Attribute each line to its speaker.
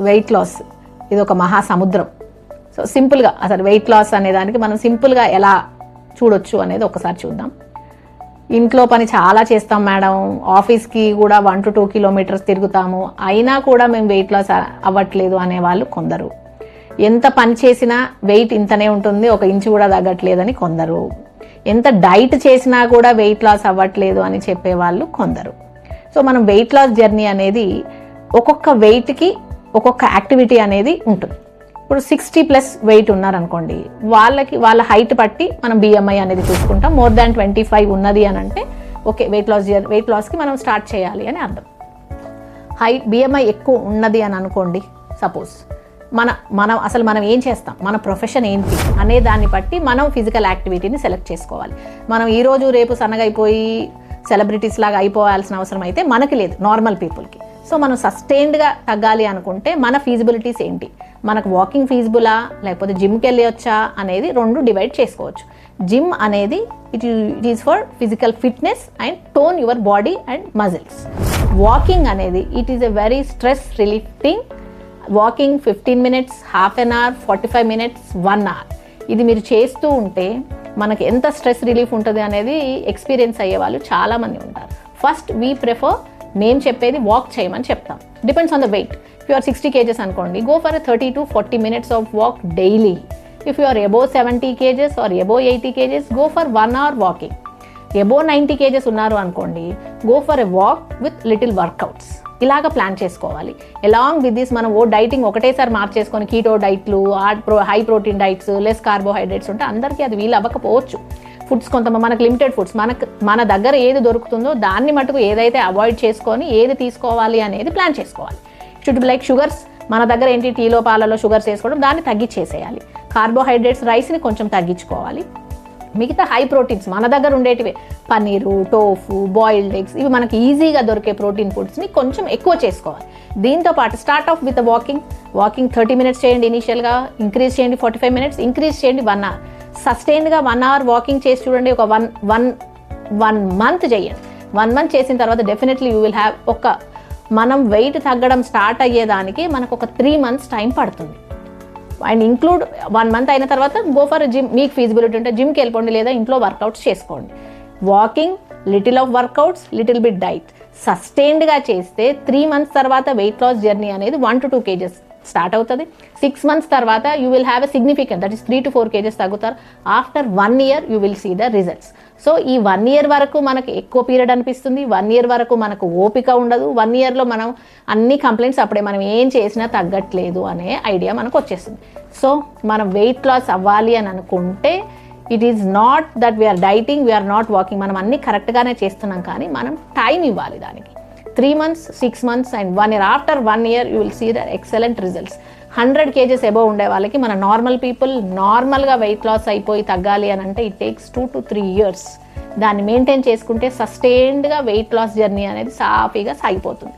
Speaker 1: Weight loss ఇది ఒక మహాసముద్రం. సో సింపుల్గా అసలు వెయిట్ లాస్ అనే దానికి మనం సింపుల్గా ఎలా చూడొచ్చు అనేది ఒకసారి చూద్దాం. ఇంట్లో పని చాలా చేస్తాం మేడం, ఆఫీస్కి కూడా 1 to 2 kilometers తిరుగుతాము, అయినా కూడా మేము వెయిట్ లాస్ అవ్వట్లేదు అనేవాళ్ళు కొందరు. ఎంత పని చేసినా వెయిట్ ఇంతనే ఉంటుంది, 1 inch కూడా తగ్గట్లేదని కొందరు. ఎంత డైట్ చేసినా కూడా వెయిట్ లాస్ అవ్వట్లేదు అని చెప్పేవాళ్ళు కొందరు. సో మనం వెయిట్ లాస్ జర్నీ అనేది ఒక్కొక్క వెయిట్కి ఒక్కొక్క యాక్టివిటీ అనేది ఉంటుంది. ఇప్పుడు 60+ వెయిట్ ఉన్నారనుకోండి, వాళ్ళ హైట్ బట్టి మనం BMI అనేది చూసుకుంటాం. more than 25 ఉన్నది అని అంటే ఓకే వెయిట్ లాస్కి మనం స్టార్ట్ చేయాలి అని అర్థం. BMI ఎక్కువ ఉన్నది అని అనుకోండి, సపోజ్ మనం ఏం చేస్తాం, మన ప్రొఫెషన్ ఏంటి అనే దాన్ని బట్టి మనం ఫిజికల్ యాక్టివిటీని సెలెక్ట్ చేసుకోవాలి. మనం ఈరోజు రేపు సన్నగా అయిపోయి సెలబ్రిటీస్ లాగా అయిపోవాల్సిన అవసరం అయితే మనకి లేదు, నార్మల్ పీపుల్కి. సో మనం సస్టైన్డ్గా తగ్గాలి అనుకుంటే మన ఫీజిబిలిటీస్ ఏంటి, మనకు వాకింగ్ ఫీజిబులా లేకపోతే జిమ్కి వెళ్ళొచ్చా అనేది 2 డివైడ్ చేసుకోవచ్చు. జిమ్ అనేది it is for physical fitness and tone your body and muscles. Walking అనేది it is a very stress relief thing. Walking 15 minutes, half an hour, 45 minutes, 1 hour ఇది మీరు చేస్తూ ఉంటే మనకి ఎంత స్ట్రెస్ రిలీఫ్ ఉంటుంది అనేది ఎక్స్పీరియన్స్ అయ్యే వాళ్ళు చాలామంది ఉంటారు. ఫస్ట్ వీ ప్రిఫర్, మేము చెప్పేది వాక్ చేయమని చెప్తాం. Depends on the weight. If you are 60 kgs అనుకోండి, go for 30 to 40 minutes of walk daily. If you are above 70 kgs or above 80 kgs, go for 1 hour walking. Above 90 kgs ఉన్నారు అనుకోండి, go for a walk with little workouts. ఇలాగ plan చేసుకోవాలి. Along with this మనం dieting ఒకటేసారి మార్చేసుకొని keto డైట్లు, high protein diets, less carbohydrates ఉంటే అందరికీ అది వీలు అవ్వకపోవచ్చు. ఫుడ్స్ కొంతమంది మనకు లిమిటెడ్ ఫుడ్స్, మన దగ్గర ఏది దొరుకుతుందో దాన్ని మటుకు ఏదైతే అవాయిడ్ చేసుకొని ఏది తీసుకోవాలి అనేది ప్లాన్ చేసుకోవాలి. షుడ్ బి లైక్ షుగర్స్, మన దగ్గర ఏంటి టీలో పాలలో షుగర్స్ వేసుకోవడం, దాన్ని తగ్గించేసేయాలి. కార్బోహైడ్రేట్స్ రైస్ని కొంచెం తగ్గించుకోవాలి. మిగతా హై ప్రోటీన్స్ మన దగ్గర ఉండేటివే, పన్నీరు, టోఫు, బాయిల్డ్ ఎగ్స్, ఇవి మనకి ఈజీగా దొరికే ప్రోటీన్ ఫుడ్స్ని కొంచెం ఎక్కువ చేసుకోవాలి. దీంతో పాటు start of with walking 30 minutes చేయండి ఇనీషియల్గా, ఇంక్రీజ్ చేయండి 45 minutes, ఇంక్రీజ్ చేయండి 1 hour. సస్టైన్డ్గా 1 hour వాకింగ్ చేసి చూడండి. ఒక వన్ మంత్ చేయండి. 1 month చేసిన తర్వాత డెఫినెట్లీ యూ విల్ హ్యావ్ మనం వెయిట్ తగ్గడం స్టార్ట్ అయ్యేదానికి మనకు ఒక 3 months టైం పడుతుంది. అండ్ ఇంక్లూడ్ 1 month అయిన తర్వాత గో ఫర్ జిమ్. మీకు ఫీజిబిలిటీ ఉంటే జిమ్కి వెళ్ళిపోండి, లేదా ఇంట్లో వర్కౌట్స్ చేసుకోండి. Walking, little of workouts, little bit diet సస్టైన్డ్గా చేస్తే 3 months తర్వాత వెయిట్ లాస్ జర్నీ అనేది 1 to 2 kgs స్టార్ట్ అవుతుంది. 6 months తర్వాత you will have a significant, that is 3 to 4 kgs తగ్గుతారు. After 1 year you will see the results. So ఈ 1 year వరకు మనకు ఎక్కువ పీరియడ్ అనిపిస్తుంది. 1 year వరకు మనకు ఓపిక ఉండదు. 1 yearలో మనం అన్ని కంప్లైంట్స్ అప్పుడే మనం ఏం చేసినా తగ్గట్లేదు అనే ఐడియా మనకు వచ్చేస్తుంది. సో మనం వెయిట్ లాస్ అవ్వాలి అని అనుకుంటే it is not that we are dieting, we are not walking, మనం అన్ని కరెక్ట్గానే చేస్తున్నాం, కానీ మనం టైం ఇవ్వాలి దానికి. 3 months, 6 months and 1 year. After 1 year you will see the excellent results. 100 kgs above ఉండే వాళ్ళకి, మన నార్మల్ పీపుల్ నార్మల్గా వెయిట్ లాస్ అయిపోయి తగ్గాలి అని అంటే ఇట్ టేక్స్ 2 to 3 years. దాన్ని మెయింటైన్ చేసుకుంటే సస్టైన్డ్గా వెయిట్ లాస్ జర్నీ అనేది సాఫీగా సాగిపోతుంది.